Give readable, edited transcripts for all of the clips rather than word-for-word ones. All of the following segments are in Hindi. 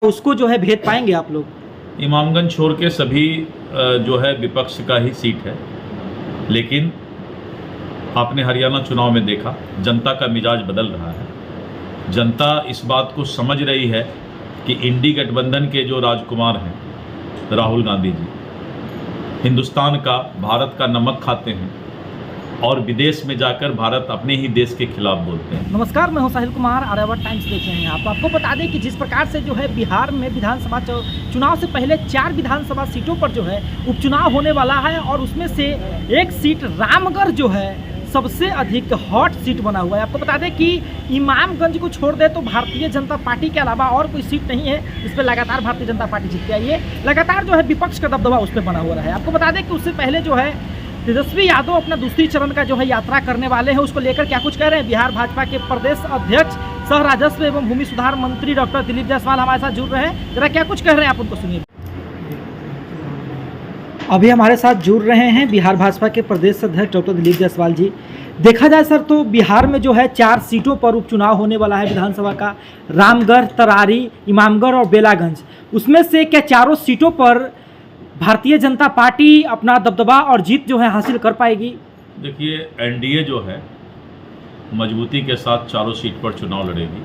उसको जो है भेद पाएंगे आप लोग? इमामगंज छोड़ के सभी जो है विपक्ष का ही सीट है, लेकिन आपने हरियाणा चुनाव में देखा जनता का मिजाज बदल रहा है। जनता इस बात को समझ रही है कि इंडी गठबंधन के जो राजकुमार हैं राहुल गांधी जी हिंदुस्तान का, भारत का नमक खाते हैं और विदेश में जाकर भारत अपने ही देश के खिलाफ बोलते हैं। नमस्कार, मैं हूं साहिल कुमार, आर्यावर्त टाइम्स देख रहे हैं आप। आपको बता दें कि जिस प्रकार से जो है बिहार में विधानसभा चुनाव से पहले 4 विधानसभा सीटों पर जो है उपचुनाव होने वाला है और उसमें से एक सीट रामगढ़ जो है सबसे अधिक हॉट सीट बना हुआ है। आपको बता दें कि इमामगंज को छोड़ दे तो भारतीय जनता पार्टी के अलावा और कोई सीट नहीं है इस पर लगातार भारतीय जनता पार्टी जीतती आई है। लगातार जो है विपक्ष का दबदबा उस पर बना हुआ है। आपको बता दें कि उससे पहले जो है तेजस्वी यादव अपना दूसरी चरण का जो है यात्रा करने वाले हैं। उसको लेकर क्या कुछ कह रहे हैं बिहार भाजपा के प्रदेश अध्यक्ष सह राजस्व एवं भूमि सुधार मंत्री डॉक्टर दिलीप जायसवाल हमारे साथ जुड़ रहे हैं। जरा क्या कुछ कह रहे हैं आप उनको सुनिए। अभी हमारे साथ जुड़ रहे हैं बिहार भाजपा के प्रदेश अध्यक्ष डॉक्टर दिलीप जायसवाल जी। देखा जाए सर तो बिहार में जो है 4 सीटों पर उपचुनाव होने वाला है विधानसभा का, रामगढ़, तरारी, इमामगढ़ और बेलागंज। उसमें से क्या चारों सीटों पर भारतीय जनता पार्टी अपना दबदबा और जीत जो है हासिल कर पाएगी? देखिए, एनडीए जो है मजबूती के साथ चारों सीट पर चुनाव लड़ेगी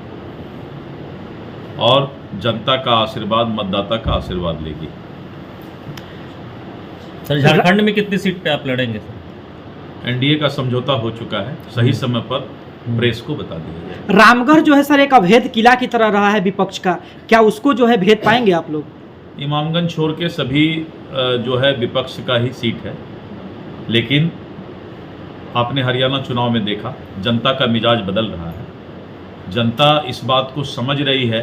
और जनता का आशीर्वाद, मतदाता का आशीर्वाद लेगी। सर, झारखंड में कितनी सीट पे आप लड़ेंगे सर? एनडीए का समझौता हो चुका है, सही समय पर प्रेस को बता दिया जाए। रामगढ़ जो है सर एक अभेद किला की तरह रहा है विपक्ष का, क्या उसको जो है भेद पाएंगे आप लोग? इमामगंज छोड़ के सभी जो है विपक्ष का ही सीट है, लेकिन आपने हरियाणा चुनाव में देखा जनता का मिजाज बदल रहा है। जनता इस बात को समझ रही है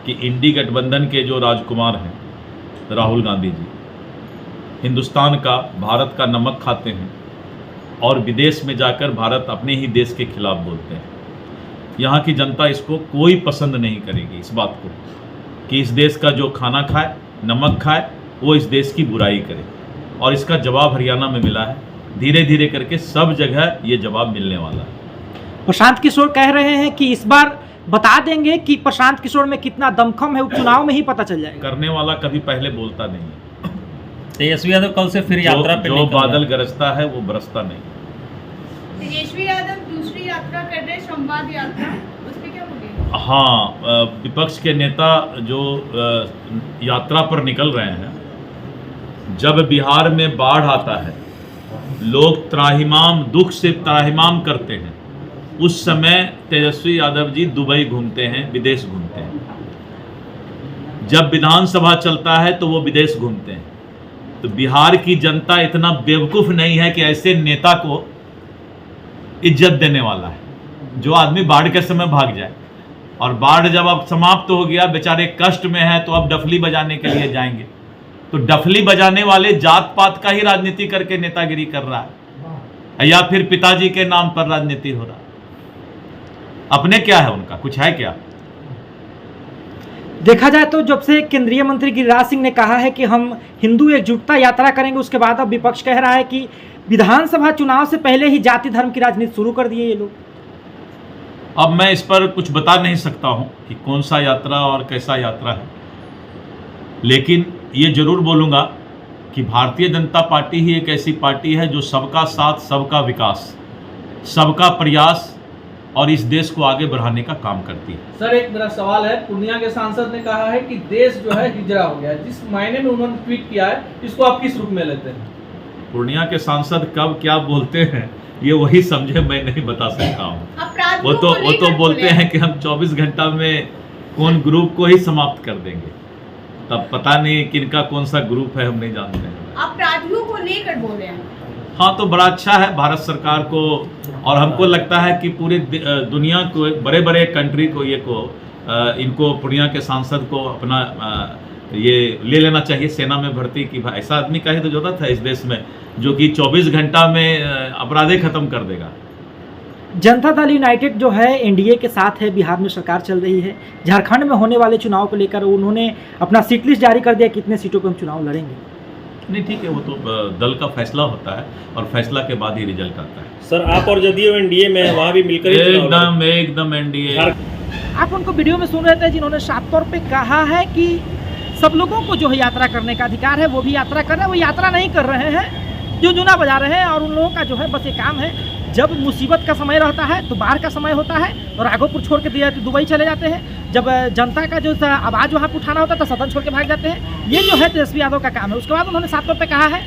कि इंडी गठबंधन के जो राजकुमार हैं राहुल गांधी जी हिंदुस्तान का, भारत का नमक खाते हैं और विदेश में जाकर भारत अपने ही देश के खिलाफ बोलते हैं। यहाँ की जनता इसको कोई पसंद नहीं करेगी, इस बात को कि इस देश का जो खाना खाए, नमक खाए, वो इस देश की बुराई करे। और इसका जवाब हरियाणा में मिला है। धीरे धीरे करके सब जगह ये जवाब मिलने वाला है। प्रशांत किशोर कह रहे हैं कि इस बार बता देंगे कि प्रशांत किशोर में कितना दमखम है, उपचुनाव में ही पता चल जाएगा। करने वाला कभी पहले बोलता नहीं है। तेजस्वी यादव कल से फिर यात्रा पे जो बादल गरजता है वो बरसता नहीं। तेजस्वी यादव दूसरी यात्रा कर रहे हैं, संवाद यात्रा, उस पर क्या बोलेंगे? हाँ, विपक्ष के नेता जो यात्रा पर निकल रहे हैं, जब बिहार में बाढ़ आता है, लोग त्राहिमाम, दुख से त्राहिमाम करते हैं, उस समय तेजस्वी यादव जी दुबई घूमते हैं, विदेश घूमते हैं। जब विधानसभा चलता है तो वो विदेश घूमते हैं। तो बिहार की जनता इतना बेवकूफ़ नहीं है कि ऐसे नेता को इज्जत देने वाला है जो आदमी बाढ़ के समय भाग जाए। और बाढ़ जब अब समाप्त हो गया, बेचारे कष्ट में हैं, तो अब डफली बजाने के लिए जाएंगे। तो डफली बजाने वाले जात पात का ही राजनीति करके नेतागिरी कर रहा है, या फिर पिताजी के नाम पर राजनीति हो रहा है। अपने क्या है, उनका कुछ है क्या? देखा जाए तो जब से केंद्रीय मंत्री गिरिराज सिंह ने कहा है कि हम हिंदू एकजुटता यात्रा करेंगे, उसके बाद अब विपक्ष कह रहा है कि विधानसभा चुनाव से पहले ही जाति धर्म की राजनीति शुरू कर दी है ये लोग। अब मैं इस पर कुछ बता नहीं सकता हूं कि कौन सा यात्रा और कैसा यात्रा है, लेकिन ये जरूर बोलूँगा कि भारतीय जनता पार्टी ही एक ऐसी पार्टी है जो सबका साथ, सबका विकास, सबका प्रयास और इस देश को आगे बढ़ाने का काम करती है। सर, एक मेरा सवाल है। पूर्णिया के सांसद ने कहा है कि देश जो है हिजरा हो गया, जिस मायने में उन्होंने ट्वीट किया है, इसको आप किस रूप में लेते हैं? पूर्णिया के सांसद कब क्या बोलते हैं ये वही समझे, मैं नहीं बता सकता हूँ। वो तो बोलते हैं कि हम 24 घंटा में कौन ग्रुप को ही समाप्त कर देंगे। तब पता नहीं किनका कौन सा ग्रुप है, हम नहीं जानते हैं। अपराधियों को लेकर बोल रहे हैं। हाँ, तो बड़ा अच्छा है भारत सरकार को, और हमको लगता है कि पूरे दुनिया को, बड़े बड़े कंट्री को, इनको पूर्णिया के सांसद को अपना ये ले लेना चाहिए सेना में भर्ती की। ऐसा आदमी का ही तो जरूरत है इस देश में जो कि 24 घंटा में अपराधे खत्म कर देगा। जनता दल यूनाइटेड जो है एनडीए के साथ है, बिहार में सरकार चल रही है। झारखंड में होने वाले चुनाव को लेकर उन्होंने अपना सीट लिस्ट जारी कर दिया, कितने सीटों पर हम चुनाव लड़ेंगे। नहीं, ठीक है, वो तो दल का फैसला होता है और फैसला के बाद ही रिजल्ट आता है। सर, आप और जदयू एनडीए में वहाँ भी मिलकर एकदम एनडीए। आप उनको वीडियो में सुन रहे थे जिन्होंने साफ तौर पे कहा है कि सब लोगों को जो है यात्रा करने का अधिकार है, वो भी यात्रा कर रहे हैं, वो यात्रा नहीं कर रहे हैं, झुनझुना बजा रहे हैं। और उन लोगों का जो है बस ये काम है, जब मुसीबत का समय रहता है तो बाहर का समय होता है और राघोपुर छोड़ के दिया तो दुबई चले जाते हैं। जब जनता का जो आवाज़ वहाँ पर उठाना होता है तो सदन छोड़ के भाग जाते हैं। ये जो है तेजस्वी यादव का काम है। उसके बाद उन्होंने साफ तौर पर कहा है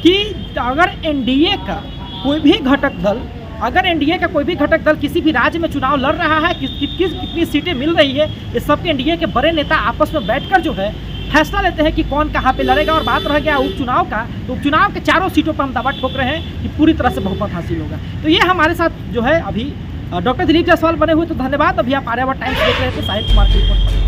कि अगर एनडीए का कोई भी घटक दल, अगर एनडीए का कोई भी घटक दल किसी भी राज्य में चुनाव लड़ रहा है, कितनी सीटें मिल रही है, ये सबके एनडीए के बड़े नेता आपस में बैठकर जो है फैसला लेते हैं कि कौन कहाँ पे लड़ेगा। और बात रह गया उपचुनाव का, तो उपचुनाव के चारों सीटों पर हम दावा ठोक रहे हैं कि पूरी तरह से बहुमत हासिल होगा। तो ये हमारे साथ जो है अभी डॉक्टर दिलीप जायसवाल बने हुए, तो धन्यवाद। अभी आप आर्यावर्त टाइम्स देख रहे थे, साहिल कुमार की रिपोर्ट।